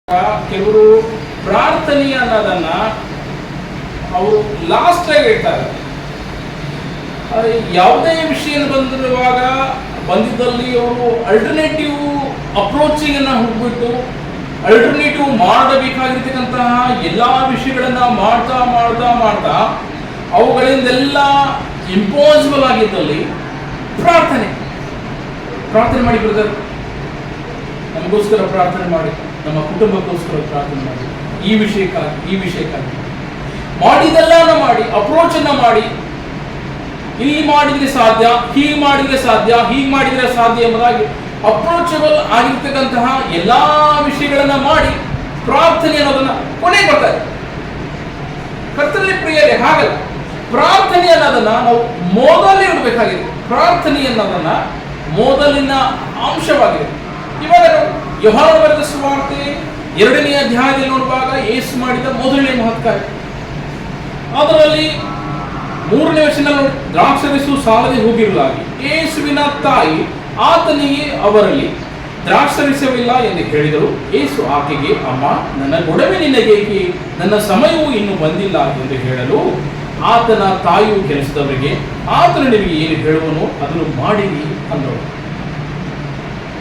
ಕೆಲವರು ಪ್ರಾರ್ಥನೆ ಅನ್ನೋದನ್ನ ಅವರು ಲಾಸ್ಟ್ ಆಗಿ ಹೇಳ್ತಾರೆ. ಯಾವುದೇ ವಿಷಯ ಬಂದಿದ್ದಲ್ಲಿ ಅವರು ಅಲ್ಟರ್ನೇಟಿವ್ ಅಪ್ರೋಚಿಂಗ್ ಅನ್ನ ಹೋಗ್ಬಿಟ್ಟು ಅಲ್ಟರ್ನೇಟಿವ್ ಮಾಡಬೇಕಾಗಿರ್ತಕ್ಕಂತಹ ಎಲ್ಲಾ ವಿಷಯಗಳನ್ನ ಮಾಡ್ತಾ ಮಾಡ್ತಾ ಮಾಡ್ತಾ ಅವುಗಳಿಂದೆಲ್ಲ ಇಂಪಾಸಿಬಲ್ ಆಗಿದ್ದಲ್ಲಿ ಪ್ರಾರ್ಥನೆ ಮಾಡಿ ಬ್ರದರ್, ನಮಗೋಸ್ಕರ ಪ್ರಾರ್ಥನೆ ಮಾಡಿ, ನಮ್ಮ ಕುಟುಂಬಕ್ಕೋಸ್ಕರ ಪ್ರಾರ್ಥನೆ ಮಾಡಿ, ಈ ವಿಷಯಕ್ಕಾಗಿ ಮಾಡಿದೆಲ್ಲ ಮಾಡಿ, ಅಪ್ರೋಚ್ ಅನ್ನ ಮಾಡಿ, ಇಲ್ಲಿ ಮಾಡಿದ್ರೆ ಸಾಧ್ಯ, ಹೀಗೆ ಮಾಡಿದ್ರೆ ಸಾಧ್ಯ ಎಂಬುದಾಗಿ ಅಪ್ರೋಚಬಲ್ ಆಗಿರ್ತಕ್ಕಂತಹ ಎಲ್ಲಾ ವಿಷಯಗಳನ್ನ ಮಾಡಿ ಪ್ರಾರ್ಥನೆ ಅನ್ನೋದನ್ನ ಕೊನೆಗೆ ಬರ್ತಾರೆ. ಕರ್ತನಲ್ಲಿ ಪ್ರಿಯರೇ, ಹಾಗಲ್ಲ. ಪ್ರಾರ್ಥನೆ ಅನ್ನೋದನ್ನ ನಾವು ಮೊದಲೇ ಇಡಬೇಕಾಗಿದೆ. ಪ್ರಾರ್ಥನೆ ಅನ್ನೋದನ್ನ ಮೊದಲಿನ ಅಂಶವಾಗಿದೆ. ಇವಾಗ ಯೋಹಾನನ ಬರೆದ ಸುವಾರ್ತೆ 2ನೇ ಅಧ್ಯಾಯದಲ್ಲಿ ನೋಡುವಾಗ ಯೇಸು ಮಾಡಿದ ಮೊದಲನೇ ಮಹತ್ ಕಾರ್ಯ, ಅದರಲ್ಲಿ 3ನೇ ವಚನ ನೋಡಿ, ದ್ರಾಕ್ಷರಸು ಸಾಲದೆ ಹೋಗಿರಲಾಗಿ ಯೇಸುವಿನ ತಾಯಿ ಆತನಿಗೆ ಅವರಲ್ಲಿ ದ್ರಾಕ್ಷರಸವಿಲ್ಲ ಎಂದು ಹೇಳಿದರು. ಯೇಸು ಆಕೆಗೆ, ಅಮ್ಮ, ನನ್ನ ಗೊಡವೆ ನಿನಗೇಕೆ? ನನ್ನ ಸಮಯವು ಇನ್ನೂ ಬಂದಿಲ್ಲ ಎಂದು ಹೇಳಲು ಆತನ ತಾಯಿಯು ಕೆಲಸದವರಿಗೆ, ಆತನು ನಿಮಗೆ ಏನು ಹೇಳುವನು ಅದನ್ನು ಮಾಡಿರಿ ಅಂದಳು.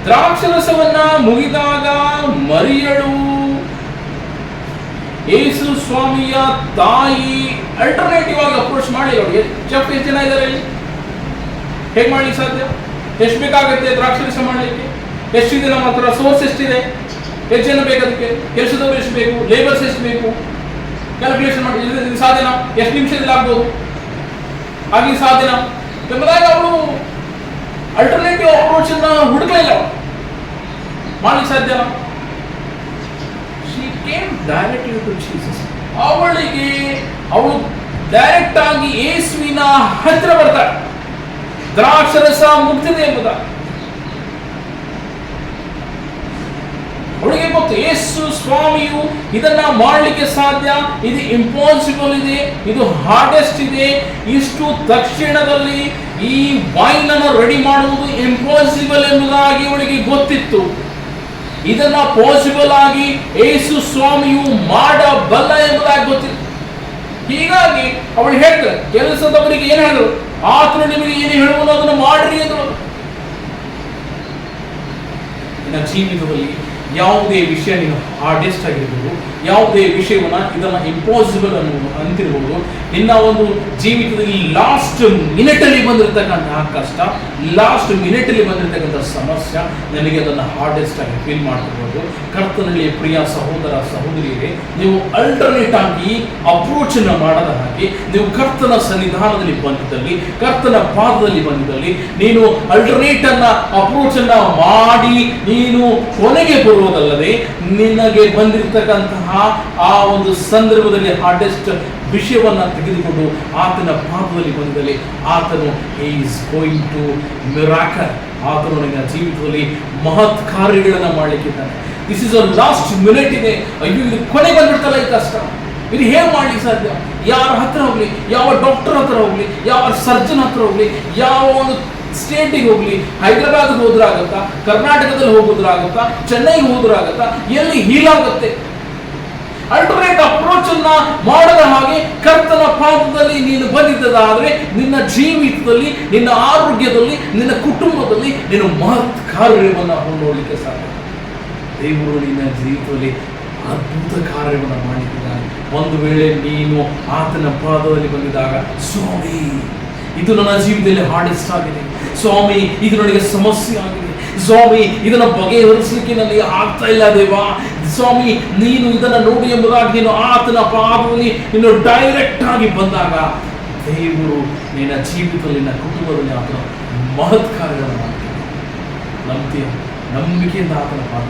ದ್ರಾಕ್ಷರಸವನ್ನ ಮುಗಿದಾಗ ಮರಿಯಳು ಯೇಸು ಸ್ವಾಮಿಯ ತಾಯಿ ಅಲ್ಟರ್ನೇಟಿವ್ ಆಗಿ ಅಪ್ರೋಚ್ ಮಾಡಿ ಅವರಿಗೆ, ಚೆಫ್ ಎಷ್ಟು ಜನ ಇದ್ದಾರೆ ಇಲ್ಲಿ, ಹೇಗೆ ಮಾಡ್ಲಿಕ್ಕೆ ಸಾಧ್ಯ? ಎಷ್ಟು ಬೇಕಾಗುತ್ತೆ ದ್ರಾಕ್ಷರಸ ಮಾಡಲಿಕ್ಕೆ? ಎಷ್ಟಿದೆ ನಮ್ಮ ಹತ್ರ? ಸೋರ್ಸ್ ಎಷ್ಟಿದೆ? ಎಷ್ಟು ಜನ ಬೇಕು? ಅದಕ್ಕೆ ಕೆಲಸದವರು ಎಷ್ಟು ಬೇಕು? ಲೇಬರ್ಸ್ ಎಷ್ಟು ಬೇಕು? ಕ್ಯಾಲ್ಕುಲೇಷನ್ ಮಾಡಿ, ಇದು ಸಾಧ್ಯನಾ? ಎಷ್ಟು ನಿಮಿಷದಲ್ಲಿ ಆಗ್ಬೋದು? ಹಾಗೆ ಸಾಧ್ಯನಾ ಎಂಬುದಾಗ ಅವಳು ಅಲ್ಟರ್ನೇಟಿವ್ ಅಪ್ರೋಚ್ ಅನ್ನ ಹುಡುಕಲಿಲ್ಲ. ಮಾಡ್ಲಿಕ್ಕೆ ಸಾಧ್ಯನಾ? ಅವಳು ಡೈರೆಕ್ಟ್ ಆಗಿ ಯೇಸುವಿನ ಹತ್ತಿರ ಬರ್ತಾಳೆ. ದ್ರಾಕ್ಷರಸ ಮುಗ್ದಿದೆ ಎಂಬುದ ಅವಳಿಗೆ ಗೊತ್ತು. ಯೇಸು ಸ್ವಾಮಿಯು ಇದನ್ನ ಮಾಡಲಿಕ್ಕೆ ಸಾಧ್ಯ, ಇದು ಇಂಪಾಸಿಬಲ್ ಇದೆ, ಇದು ಹಾರ್ಡೆಸ್ಟ್ ಇದೆ. ಇಷ್ಟು ತಕ್ಷಣದಲ್ಲಿ ಈ ವೈನ್ ಅನ್ನು ರೆಡಿ ಮಾಡುವುದು ಇಂಪಾಸಿಬಲ್ ಎಂಬುದಾಗಿ ಅವಳಿಗೆ ಗೊತ್ತಿತ್ತು. ಇದನ್ನ ಪಾಸಿಬಲ್ ಆಗಿ ಯೇಸು ಸ್ವಾಮಿಯು ಮಾಡಬಲ್ಲ ಎಂಬುದಾಗಿ ಗೊತ್ತಿತ್ತು. ಹೀಗಾಗಿ ಅವಳು ಹೇಳ್ತಾರೆ, ಕೆಲಸದವರಿಗೆ ಏನು ಹೇಳಿದ್ರು? ಆತನು ನಿಮಗೆ ಏನು ಹೇಳುವನು ಅದನ್ನು ಮಾಡ್ರಿ ಅಂದ್ರು. ನಿನ್ನ ಜೀವಿತದಲ್ಲಿ ಯಾವುದೇ ವಿಷಯ ನೀನು ಹಾರ್ಡೆಸ್ಟ್ ಆಗಿರ್ಬೋದು, ಯಾವುದೇ ವಿಷಯವನ್ನ ಇದನ್ನ ಇಂಪಾಸಿಬಲ್ ಅಂತಿರ್ಬೋದು, ನಿನ್ನ ಒಂದು ಜೀವಿತದಲ್ಲಿ ಲಾಸ್ಟ್ ಮಿನಿಟ್ ಅಲ್ಲಿ ಬಂದಿರತಕ್ಕಂತಹ ಕಷ್ಟ, ಲಾಸ್ಟ್ ಮಿನಿಟ್ ಅಲ್ಲಿ ಬಂದಿರತಕ್ಕಂತಹ ಸಮಸ್ಯೆ, ನನಗೆ ಅದನ್ನು ಹಾರ್ಡೆಸ್ಟ್ ಆಗಿ ಫೀಲ್ ಮಾಡ್ತಿರ್ಬೋದು. ಕರ್ತನಲ್ಲಿ ಪ್ರಿಯ ಸಹೋದರ ಸಹೋದರಿಯರೇ, ನೀವು ಅಲ್ಟರ್ನೇಟ್ ಆಗಿ ಅಪ್ರೋಚ್ ಅನ್ನ ಮಾಡದ ಹಾಗೆ ನೀವು ಕರ್ತನ ಸನ್ನಿಧಾನದಲ್ಲಿ ಬಂದಿದ್ದಲ್ಲಿ, ಕರ್ತನ ಪಾದದಲ್ಲಿ ಬಂದಿದ್ದಲ್ಲಿ, ನೀನು ಅಲ್ಟರ್ನೇಟ್ ಅನ್ನ ಅಪ್ರೋಚ್ ಅನ್ನ ಮಾಡಿ ನೀನು ಕೊನೆಗೆ ಬರುವುದಲ್ಲದೆ ನಿನಗೆ ಬಂದಿರತಕ್ಕಂತಹ ಆ ಒಂದು ಸಂದರ್ಭದಲ್ಲಿ ಹಾರ್ಡೆಸ್ಟ್ ವಿಷಯವನ್ನ ತೆಗೆದುಕೊಂಡು ಆತನ ಪಾದದಲ್ಲಿ ಬಂದಲ್ಲಿ ಆತನು ಈಸ್ ಗೋಯಿಂಗ್ ಟು ಮಿರಾಕಲ್. ಆತನು ನಿನ್ನ ಜೀವಿತದಲ್ಲಿ ಮಹತ್ ಕಾರ್ಯಗಳನ್ನ ಮಾಡಲಿಕ್ಕಿದ್ದಾನೆ. This is a last minute ಇದೆ. ಅಯ್ಯೋ, ಇದು ಕೊನೆ ಬಂದ್ಬಿಡ್ತಲ್ಲ ಈ ಕಷ್ಟ, ಇದು ಹೇಗೆ ಮಾಡ್ಲಿಕ್ಕೆ ಸಾಧ್ಯ? ಯಾರ ಹತ್ರ ಹೋಗ್ಲಿ, ಯಾವ ಡಾಕ್ಟರ್ ಹತ್ರ ಹೋಗ್ಲಿ, ಯಾವ ಸರ್ಜನ್ ಹತ್ರ ಹೋಗ್ಲಿ, ಯಾವ ಒಂದು ಸ್ಟೇಟಿಗೆ ಹೋಗ್ಲಿ, ಹೈದರಾಬಾದ್ಗೆ ಹೋದ್ರಾಗತ್ತಾ, ಕರ್ನಾಟಕದಲ್ಲಿ ಹೋಗೋದ್ರಾಗತ್ತಾ, ಚೆನ್ನೈಗೆ ಹೋದ್ರಾಗತ್ತಾ, ಎಲ್ಲಿ ಹೀಲ್ ಆಗುತ್ತೆ? ಅಲ್ಟರ್ನೇಟ್ ಅಪ್ರೋಚ್ ಅನ್ನ ಮಾಡದ ಹಾಗೆ ಕರ್ತನ ಪಾದದಲ್ಲಿ ನೀನು ಬಂದಿದ್ದಾದ್ರೆ ನಿನ್ನ ಜೀವಿತದಲ್ಲಿ, ನಿನ್ನ ಆರೋಗ್ಯದಲ್ಲಿ, ನಿನ್ನ ಕುಟುಂಬದಲ್ಲಿ ನೀನು ಮಹತ್ ಕಾರ್ಯವನ್ನು ನೋಡಲಿಕ್ಕೆ ಸಾಧ್ಯ. ದೇವರು ನಿನ್ನ ಜೀವಿತದಲ್ಲಿ ಅದ್ಭುತ ಕಾರ್ಯವನ್ನು ಮಾಡಿದ್ದಾನೆ. ಒಂದು ವೇಳೆ ನೀನು ಆತನ ಪಾದದಲ್ಲಿ ಬಂದಿದ್ದಾಗ, ಸ್ವಾಮಿ ಇದು ನನ್ನ ಜೀವಿತದಲ್ಲಿ ಹಾರ್ಡೆಸ್ಟ್ ಆಗಿದೆ, ಸ್ವಾಮಿ ಇದು ನನಗೆ ಸಮಸ್ಯೆ ಆಗಿದೆ, ಸ್ವಾಮಿ ಇದನ್ನು ಬಗೆಹರಿಸಲಿಕ್ಕೆ ನನಗೆ ಆಗ್ತಾ ಇಲ್ಲ ದೇವಾ, ಸ್ವಾಮಿ ನೀನು ಇದನ್ನು ನೋಡಿ ಎಂಬುದಾಗಿ ನೀನು ಆತನ ಪಾದದಲ್ಲಿ ನೀನು ಡೈರೆಕ್ಟ್ ಆಗಿ ಬಂದಾಗ ದೇವರು ನಿನ್ನ ಜೀವಿತದಲ್ಲಿ, ನಿನ್ನ ಕುಟುಂಬದಲ್ಲಿ ಆತನ ಮಹತ್ ಕಾರ್ಯಗಳನ್ನು ಮಾಡ್ತಾನೆ. ನಂಬಿಕೆಯಿಂದ ಆತನ ಪಾದ